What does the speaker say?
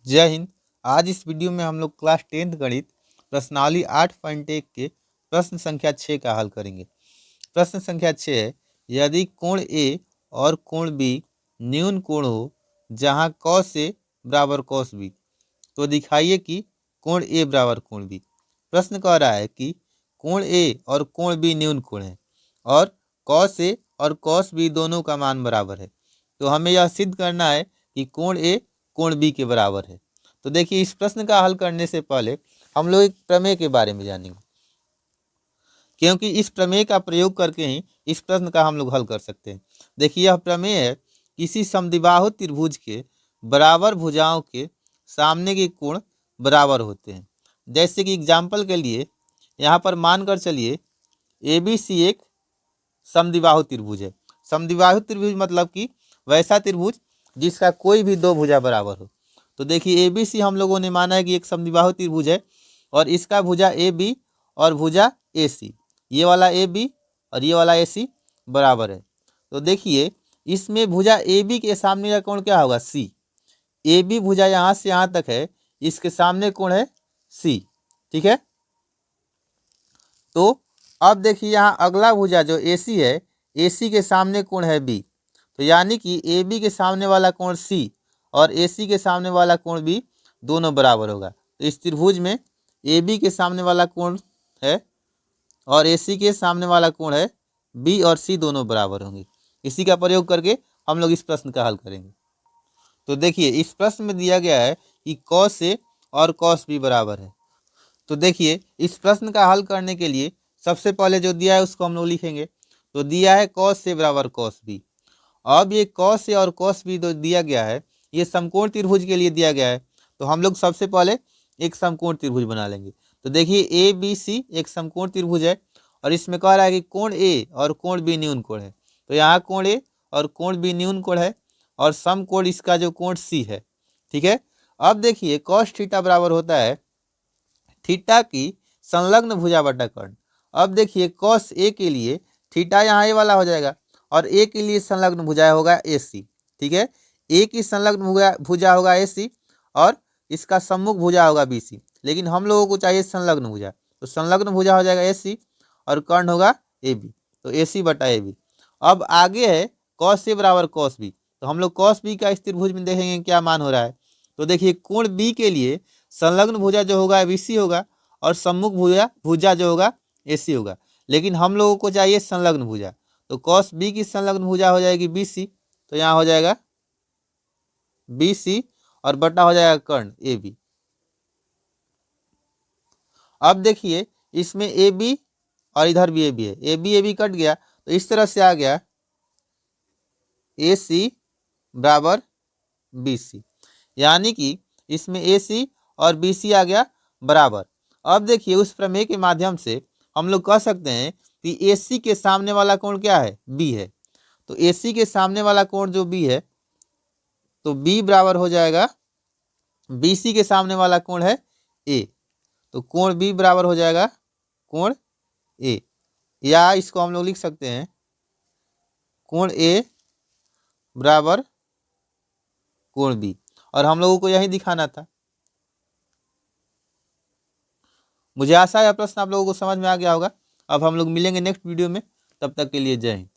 जय हिंद। आज इस वीडियो में हम लोग क्लास 10th गणित प्रश्नावली 8.1 के प्रश्न संख्या 6 का हल करेंगे। प्रश्न संख्या 6 है, यदि कोण ए और कोण बी न्यून कोण हो जहां cos ए बराबर cos बी, तो दिखाइए कि कोण ए बराबर कोण बी। प्रश्न कह रहा है कि कोण ए और कोण बी न्यून कोण है और cos ए और cos बी दोनों का मान बराबर है। तो हमें यह सिद्ध करना है कि कोण ए कोण बी के बराबर है। तो देखिए, इस प्रश्न का हल करने से पहले हम लोग एक प्रमेय के बारे में जानेंगे, क्योंकि इस प्रमेय का प्रयोग करके ही इस प्रश्न का हम लोग हल कर सकते हैं। देखिए, यह प्रमेय है, किसी समद्विबाहु त्रिभुज के बराबर भुजाओं के सामने के कोण बराबर होते हैं। जैसे कि एग्जाम्पल के लिए यहाँ पर मानकर चलिए ABC एक समद्विबाहु त्रिभुज है। समद्विबाहु त्रिभुज मतलब कि वैसा त्रिभुज जिसका कोई भी दो भुजा बराबर हो। तो देखिए, ABC हम लोगों ने माना है कि एक समद्विबाहु त्रिभुज है और इसका भुजा AB और भुजा AC, ये वाला AB और ये वाला AC बराबर है। तो देखिए, इसमें भुजा AB के सामने का कोण क्या होगा? C। AB भुजा यहाँ से यहाँ तक है, इसके सामने कोण है C, ठीक है। तो अब देखिए, यहाँ अगला भुजा जो AC है, AC के सामने कोण है B। तो यानी कि AB के सामने वाला कोण C और AC के सामने वाला कोण B दोनों बराबर होगा। तो इस त्रिभुज में AB के सामने वाला कोण है और AC के सामने वाला कोण है B और C दोनों बराबर होंगे। इसी का प्रयोग करके हम लोग इस प्रश्न का हल करेंगे। तो देखिए, इस प्रश्न में दिया गया है कि cos A और cos B बराबर है। तो देखिए, इस प्रश्न का हल करने के लिए सबसे पहले जो दिया है उसको हम लोग लिखेंगे। तो दिया है cos A बराबर cos B। अब ये cos A और cos B जो दिया गया है, ये समकोण त्रिभुज के लिए दिया गया है। तो हम लोग सबसे पहले एक समकोण त्रिभुज बना लेंगे। तो देखिए, ABC एक समकोण त्रिभुज है और इसमें कह रहा है कि कोण A और कोण B न्यून कोण है। तो यहाँ कोण A और कोण B न्यून कोण है और समकोण इसका जो कोण C है, ठीक है। अब देखिए, cos थीटा बराबर होता है थीटा की संलग्न भुजा बटा कर्ण। अब देखिए, cos A के लिए थीटा यहाँ ए वाला हो जाएगा और A के लिए संलग्न भुजा होगा AC, ठीक है। A की संलग्न भुजा होगा AC और इसका सम्मुख भुजा होगा BC, लेकिन हम लोगों को चाहिए संलग्न भुजा। तो संलग्न भुजा हो जाएगा AC और कर्ण होगा AB, तो AC बटा AB। अब आगे है cos A बराबर cos B। तो हम लोग cos B का इस त्रिभुज में देखेंगे क्या मान हो रहा है। तो देखिए, कोण B के लिए संलग्न भुजा जो होगा BC होगा और सम्मुख भुजा जो होगा AC होगा, लेकिन हम लोगों को चाहिए संलग्न भुजा। तो cos B की संलग्न भुजा हो जाएगी BC, तो यहाँ हो जाएगा BC और बटा हो जाएगा कर्ण AB। अब देखिए, इसमें AB और इधर भी AB है, AB कट गया तो इस तरह से आ गया AC बराबर BC, यानी कि इसमें AC और BC आ गया बराबर। अब देखिए, उस प्रमेय के माध्यम से हम लोग कह सकते हैं कि AC के सामने वाला कोण क्या है? B है। तो AC के सामने वाला कोण जो B है, तो B बराबर हो जाएगा BC के सामने वाला कोण है A, तो कोण B बराबर हो जाएगा कोण A, या इसको हम लोग लिख सकते हैं कोण A बराबर कोण B, और हम लोगों को यही दिखाना था। मुझे आशा है यह प्रश्न आप लोगों को समझ में आ गया होगा। अब हम लोग मिलेंगे नेक्स्ट वीडियो में, तब तक के लिए जय हिंद।